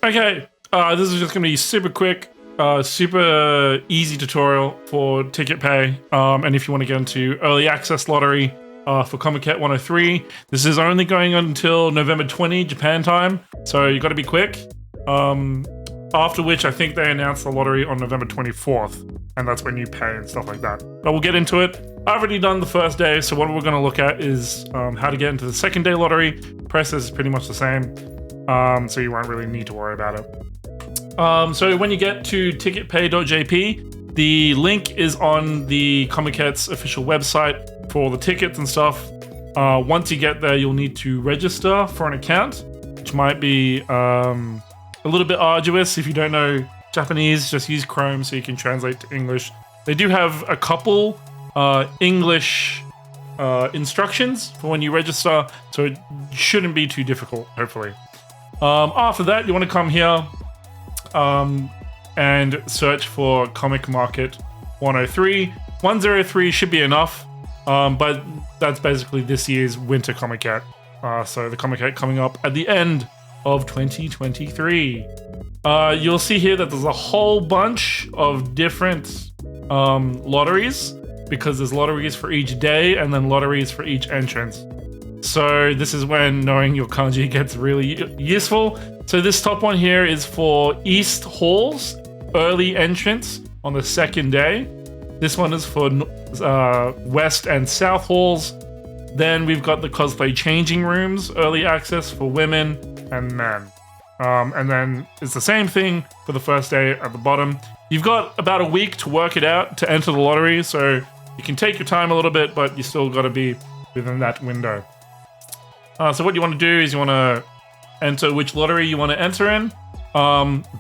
Okay, this is just going to be super quick, super easy tutorial for ticket pay. And if you want to get into early access lottery for Comiket 103, this is only going on until November 20, Japan time. So you got to be quick. After which I think they announced the lottery on November 24th. And that's when you pay and stuff like that. But we'll get into it. I've already done the first day, so what we're going to look at is how to get into the second day lottery. Process is pretty much the same, so you won't really need to worry about it. So when you get to ticketpay.jp, the link is on the Comiket's official website for all the tickets and stuff. Once you get there, you'll need to register for an account, which might be a little bit arduous. If you don't know Japanese, just use Chrome so you can translate to English. They do have a couple English instructions for when you register, so it shouldn't be too difficult, hopefully. After that, you want to come here and search for Comic Market 103. 103 should be enough, but that's basically this year's Winter Comiket. So the Comiket coming up at the end of 2023. You'll see here that there's a whole bunch of different lotteries, because there's lotteries for each day and then lotteries for each entrance. So this is when knowing your kanji gets really useful. So this top one here is for East Halls, early entrance on the second day. This one is for West and South Halls. Then we've got the cosplay changing rooms, early access for women and men. And then it's the same thing for the first day at the bottom. You've got about a week to work it out to enter the lottery, so you can take your time a little bit, but you still got to be within that window. So what you want to do is you want to enter which lottery you want to enter in.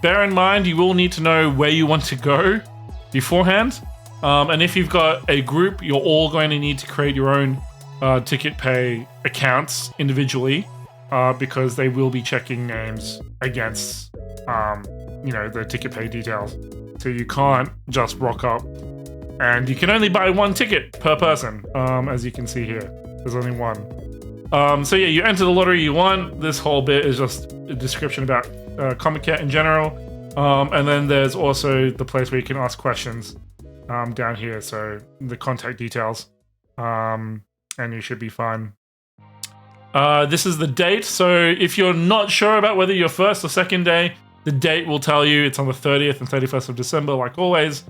Bear in mind, you will need to know where you want to go beforehand. And if you've got a group, you're all going to need to create your own ticket pay accounts individually, because they will be checking names against the ticket pay details. So you can't just rock up, and you can only buy one ticket per person, as you can see here. There's only one. So yeah, you enter the lottery you want. This whole bit is just a description about Comiket in general. And then there's also the place where you can ask questions down here. So the contact details, and you should be fine. This is the date. So if you're not sure about whether you're first or second day, the date will tell you. It's on the 30th and 31st of December, like always.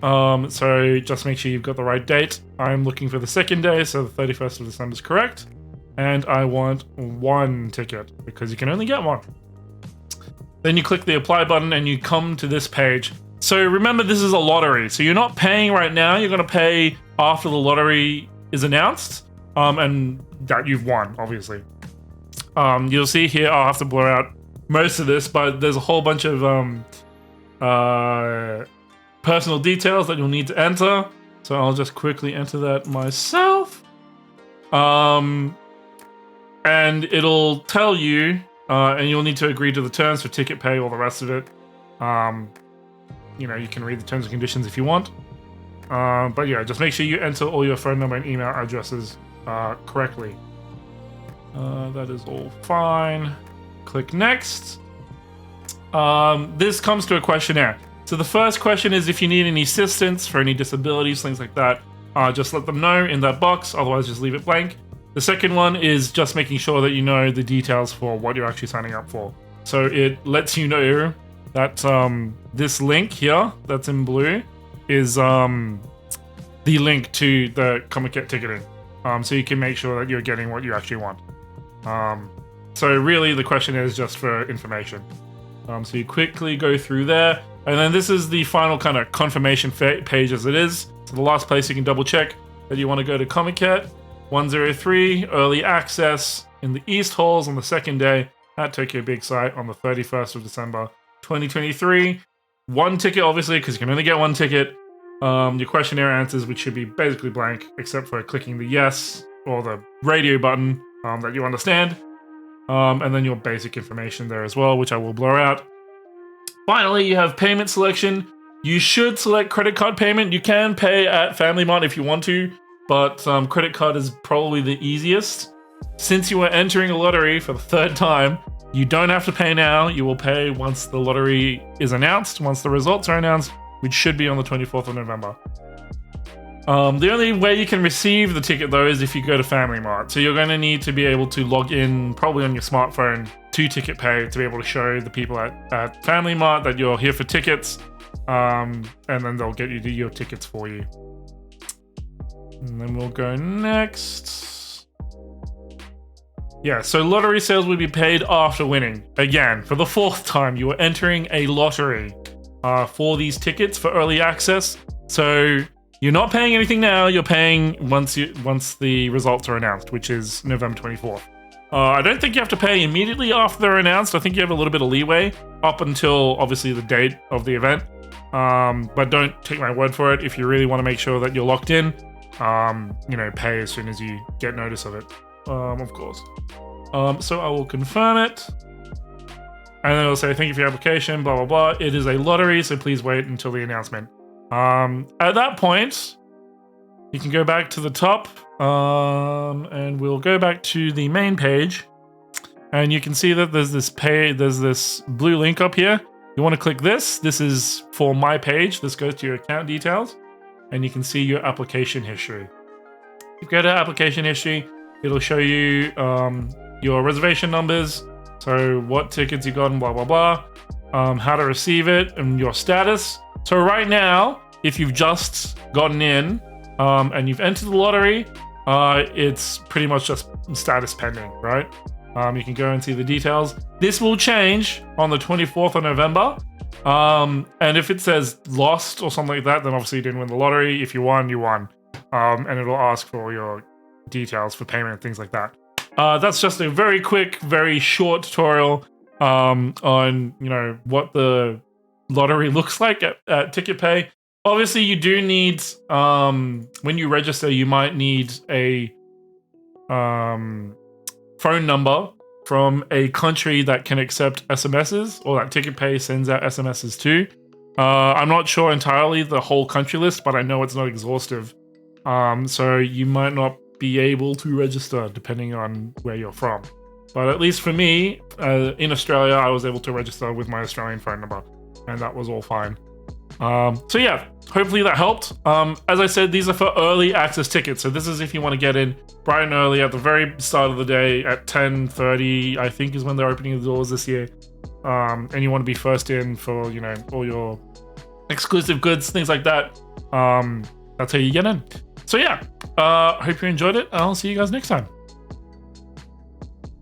So just make sure you've got the right date. I'm looking for the second day, so the 31st of December is correct. And I want one ticket, because you can only get one. Then you click the apply button and you come to this page. So remember, this is a lottery. So you're not paying right now. You're going to pay after the lottery is announced. And that you've won, obviously. You'll see here, I'll have to blur out most of this, but there's a whole bunch of personal details that you'll need to enter. So I'll just quickly enter that myself. And it'll tell you, and you'll need to agree to the terms for ticket pay, all the rest of it. You can read the terms and conditions if you want. But yeah, just make sure you enter all your phone number and email addresses correctly. That is all fine. Click next. This comes to a questionnaire. So the first question is if you need any assistance for any disabilities, things like that, just let them know in that box, otherwise just leave it blank. The second one is just making sure that you know the details for what you're actually signing up for. So it lets you know that this link here that's in blue is the link to the Comiket ticketing. So you can make sure that you're getting what you actually want. So really the question is just for information. So you quickly go through there, and then this is the final kind of confirmation page as it is. So the last place you can double check that you want to go to Comiket 103 early access in the East Halls on the second day at Tokyo Big Sight on the 31st of December 2023. One ticket, obviously, because you can only get one ticket. Your questionnaire answers, which should be basically blank, except for clicking the yes or the radio button that you understand. And then your basic information there as well, which I will blur out. Finally, you have payment selection. You should select credit card payment. You can pay at Family Mart if you want to, but credit card is probably the easiest. Since you are entering a lottery for the third time, You don't have to pay now. You will pay once the lottery is announced, once the results are announced, which should be on the 24th of November. The only way you can receive the ticket, though, is if you go to Family Mart. So you're going to need to be able to log in, probably on your smartphone, to Ticket Pay to be able to show the people at Family Mart that you're here for tickets, and then they'll get you your tickets for you. And then we'll go next. Yeah, so lottery sales will be paid after winning. Again, for the 4th time, you are entering a lottery for these tickets for early access. So you're not paying anything now. You're paying once the results are announced, which is November 24th. I don't think you have to pay immediately after they're announced. I think you have a little bit of leeway up until obviously the date of the event. But don't take my word for it. If you really want to make sure that you're locked in, pay as soon as you get notice of it. Of course. So I will confirm it. And then it'll say, thank you for your application, blah, blah, blah. It is a lottery, so please wait until the announcement. At that point, you can go back to the top, and we'll go back to the main page. And you can see that there's this blue link up here. You want to click this. This is for my page. This goes to your account details. And you can see your application history. If you go to application history, it'll show you your reservation numbers, so what tickets you got and blah, blah, blah, how to receive it and your status. So right now, if you've just gotten in and you've entered the lottery, it's pretty much just status pending, right? You can go and see the details. This will change on the 24th of November. And if it says lost or something like that, then obviously you didn't win the lottery. If you won, you won. And it'll ask for your details for payment and things like that. That's just a very quick, very short tutorial on what the lottery looks like at Ticket Pay. Obviously, you do need when you register, you might need a phone number from a country that can accept SMSs or that Ticket Pay sends out SMSs to. I'm not sure entirely the whole country list, but I know it's not exhaustive. So you might not be able to register depending on where you're from. But at least for me, in Australia, I was able to register with my Australian phone number, and that was all fine. So yeah, hopefully that helped. As I said, these are for early access tickets. So this is if you want to get in bright and early at the very start of the day at 10:30, I think is when they're opening the doors this year. And you want to be first in for, all your exclusive goods, things like that. That's how you get in. So yeah, hope you enjoyed it. I'll see you guys next time.